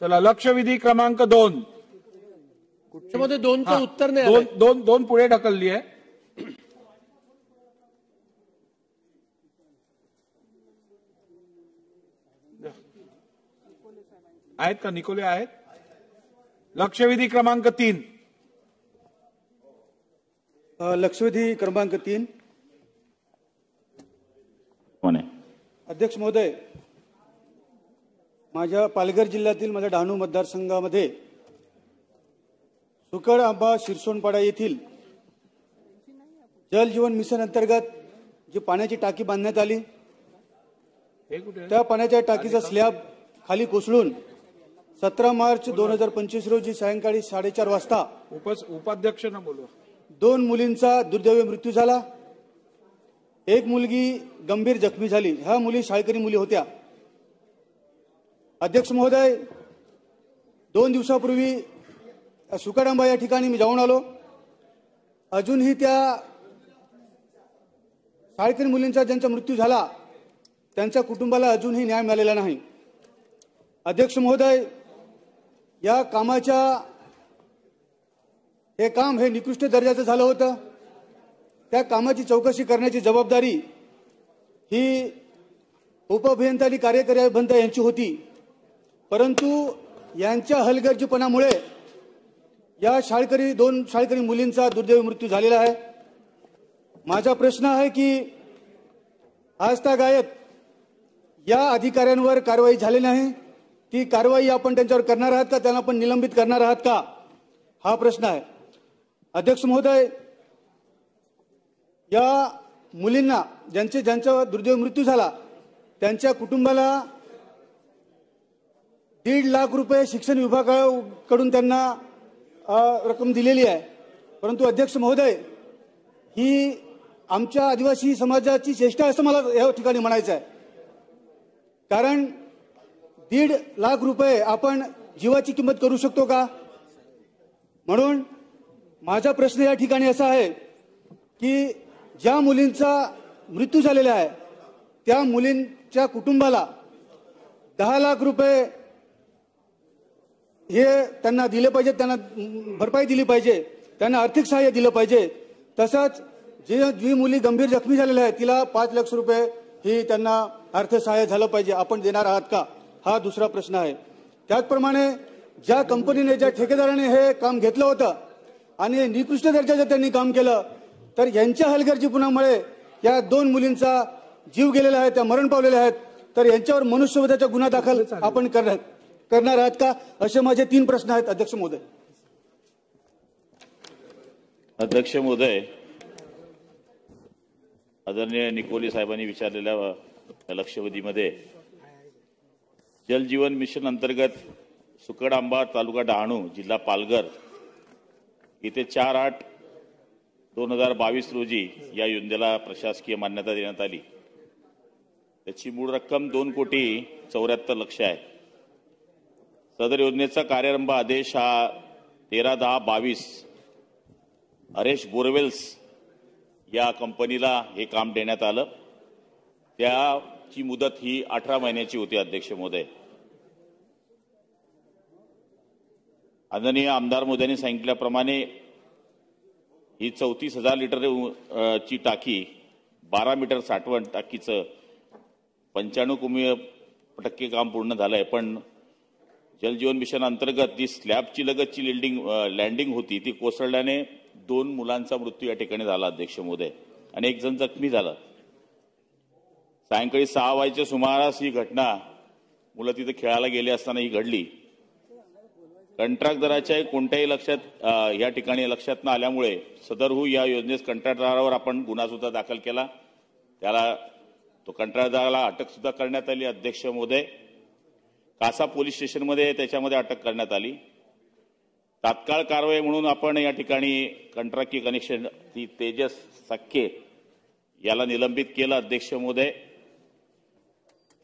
चला लक्षवेधी क्रमांक 2 त्यामध्ये 2चं उत्तर नाही आलंय. दोन पुढे ढकलली आहे. आहेत का निकोले आहेत? लक्षवेधी क्रमांक 3 लक्षवेधी क्रमांक 3 कोण आहे? अध्यक्ष महोदय, माझ्या पालघर जिल्ह्यातील माझ्या डहाणू मतदारसंघामध्ये सुकड आंबा शिरसोणपाडा येथील जल जीवन मिशन अंतर्गत जी पाण्याची टाकी बांधण्यात आली, त्या पाण्याच्या टाकीचा स्लॅब खाली कोसळून 17 मार्च 2025 रोजी सायंकाळी 4:30 वाजता उपाध्यक्षांना बोलवा. 2 मुलींचा दुर्दैवी मृत्यू झाला. एक मुलगी गंभीर जखमी झाली. ह्या मुली शाळकरी मुली होत्या. अध्यक्ष महोदय, 2 दिवसापूर्वी सुकडांबा या ठिकाणी मी जाऊन आलो. अजूनही त्या शाळकरी मुलींचा ज्यांचा मृत्यू झाला त्यांच्या कुटुंबाला अजूनही न्याय मिळालेला नाही. अध्यक्ष महोदय, या कामाच्या हे काम हे निकृष्ट दर्जाचं झालं होतं. त्या कामाची चौकशी करण्याची जबाबदारी ही उपअभियंता आणि कार्यकारी अभियंता यांची होती. परंतु यांच्या हलगर्जीपणामुळे या 2 शाळकरी मुलींचा दुर्दैवी मृत्यू झालेला आहे. माझा प्रश्न आहे की आजतागायत या अधिकाऱ्यांवर कारवाई झाली नाही. ती कारवाई आपण त्यांच्यावर करणार आहात का? त्यांना आपण निलंबित करणार आहात का? हा प्रश्न आहे. अध्यक्ष महोदय, या मुलींना ज्यांचा दुर्दैवी मृत्यू झाला त्यांच्या कुटुंबाला 1.5 लाख रुपये शिक्षण विभागाकडून त्यांना रक्कम दिलेली आहे. परंतु अध्यक्ष महोदय, ही आमच्या आदिवासी समाजाची चेष्टा असं मला या ठिकाणी म्हणायचं आहे. कारण 1.5 लाख रुपये आपण जीवाची किंमत करू शकतो का? म्हणून माझा प्रश्न या ठिकाणी असा आहे की ज्या मुलींचा मृत्यू झालेला आहे त्या मुलींच्या कुटुंबाला 10 लाख रुपये हे त्यांना दिले पाहिजे, त्यांना भरपाई दिली पाहिजे, त्यांना आर्थिक सहाय्य दिलं पाहिजे. तसंच जी मुली गंभीर जखमी झालेल्या आहेत तिला 5 लाख रुपये ही त्यांना अर्थसहाय्य झालं पाहिजे. आपण देणार आहात का? हा दुसरा प्रश्न आहे. त्याचप्रमाणे ज्या कंपनीने, ज्या ठेकेदाराने हे काम घेतलं होतं आणि निकृष्ट दर्जाचं त्यांनी काम केलं, तर यांच्या हलगर्जीपणामुळे या 2 मुलींचा जीव गेलेला आहे, त्या मरण पावलेल्या आहेत. तर यांच्यावर मनुष्यवधाचा गुन्हा दाखल आपण करणार आहात का? असे माझे 3 प्रश्न आहेत अध्यक्ष महोदय. अध्यक्ष महोदय, आदरणीय निकोले साहेबांनी विचारलेल्या लक्षवेधीमध्ये जल जीवन मिशन अंतर्गत सुकडांबा तालुका डहाणू जिल्हा पालघर इथे 4/8/2022 रोजी या योजनेला प्रशासकीय मान्यता देण्यात आली. त्याची मूळ रक्कम 2,74,00,000 आहे. सदर योजनेचा कार्यारंभ आदेश हा 13/10/22 हरेश बोरवेल्स या कंपनीला हे काम देण्यात आलं. त्याची मुदत ही 18 महिन्याची होती. अध्यक्ष महोदय, आदरणीय आमदार मोदयांनी सांगितल्याप्रमाणे ही 34,000 लिटर ची टाकी 12 मीटर साठवण टाकीचं 95% काम पूर्ण झालंय. पण जलजीवन मिशन अंतर्गत जी स्लॅबची लगतची लँडिंग होती ती कोसळल्याने 2 मुलांचा मृत्यू या ठिकाणी झाला. अध्यक्ष महोदय, आणि 1 जण जखमी झाला. सायंकाळी 6 वाजेच्या सुमारास ही घटना, मुलं तिथे खेळायला गेले असताना ही घडली. कंत्राटदाराच्या कोणत्याही या ठिकाणी लक्षात न आल्यामुळे सदरहू या योजनेस कंत्राटदारावर आपण गुन्हा सुद्धा दाखल केला. तो कंत्राटदाराला अटक सुद्धा करण्यात आली. अध्यक्ष महोदय, कासा पोलीस स्टेशनमध्ये त्याच्यामध्ये अटक करण्यात आली. तात्काळ कारवाई म्हणून आपण या ठिकाणी कंत्राटी कनेक्शन ती तेजस सख्खे याला निलंबित केलं. अध्यक्ष महोदय,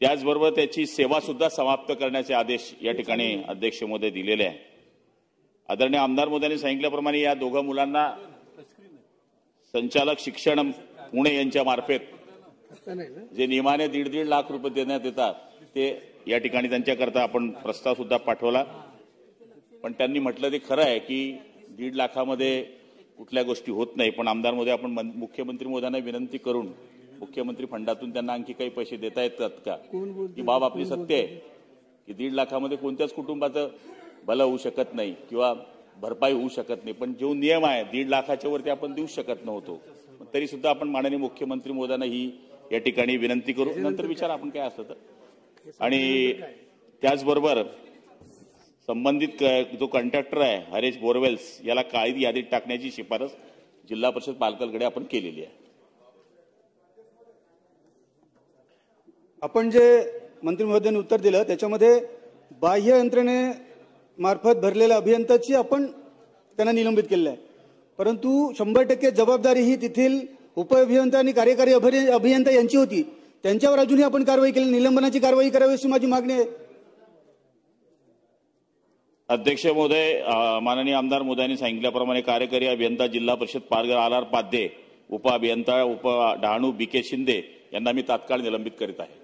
त्याचबरोबर त्याची सेवा सुद्धा समाप्त करण्याचे आदेश या ठिकाणी अध्यक्ष महोदय दिलेले आहे. आदरणीय आमदार मोदयांनी सांगितल्याप्रमाणे या 2 मुलांना संचालक शिक्षण पुणे यांच्या मार्फत जे नियमाने 1.5 लाख रुपये देण्यात येतात ते या ठिकाणी त्यांच्याकरता आपण प्रस्ताव सुद्धा पाठवला. पण त्यांनी म्हटलं ते खरं आहे की 1.5 लाखामध्ये कुठल्या गोष्टी होत नाही. पण आमदार महोदय, आपण मुख्यमंत्री महोदयांना विनंती करून मुख्यमंत्री फंडातून त्यांना आणखी काही पैसे देता येतात का? ही बाब आपली सत्य आहे की 1.5 लाखामध्ये कोणत्याच कुटुंबाचं भलं होऊ शकत नाही किंवा भरपाई होऊ शकत नाही. पण जो नियम आहे 1.5 लाखाच्या वरती आपण देऊ शकत नव्हतो. तरी सुद्धा आपण माननीय मुख्यमंत्री महोदयांना ही या ठिकाणी विनंती करू. नंतर विचार आपण काय असतं तर. आणि त्याचबरोबर संबंधित जो कॉन्ट्रॅक्टर आहे हरेश बोरवेल्स याला काळी यादीत टाकण्याची शिफारस जिल्हा परिषद पालकमंत्र्यांकडे आपण केलेली आहे. आपण जे मंत्री महोदयांनी उत्तर दिलं त्याच्यामध्ये बाह्य यंत्रणेमार्फत भरलेल्या अभियंत्याची आपण त्यांना निलंबित केलेलं आहे. परंतु 100% जबाबदारी ही तेथील उपअभियंता आणि कार्यकारी अभियंता यांची होती. त्यांच्यावर अजूनही आपण कारवाई केली, निलंबनाची कारवाई करावी अशी माझी मागणी आहे. अध्यक्ष महोदय, माननीय आमदार महोदयांनी सांगितल्याप्रमाणे कार्यकारी अभियंता जिल्हा परिषद पारगर आर पाध्ये, उपअभियंता डहाणू BK शिंदे यांना मी तात्काळ निलंबित करीत आहे.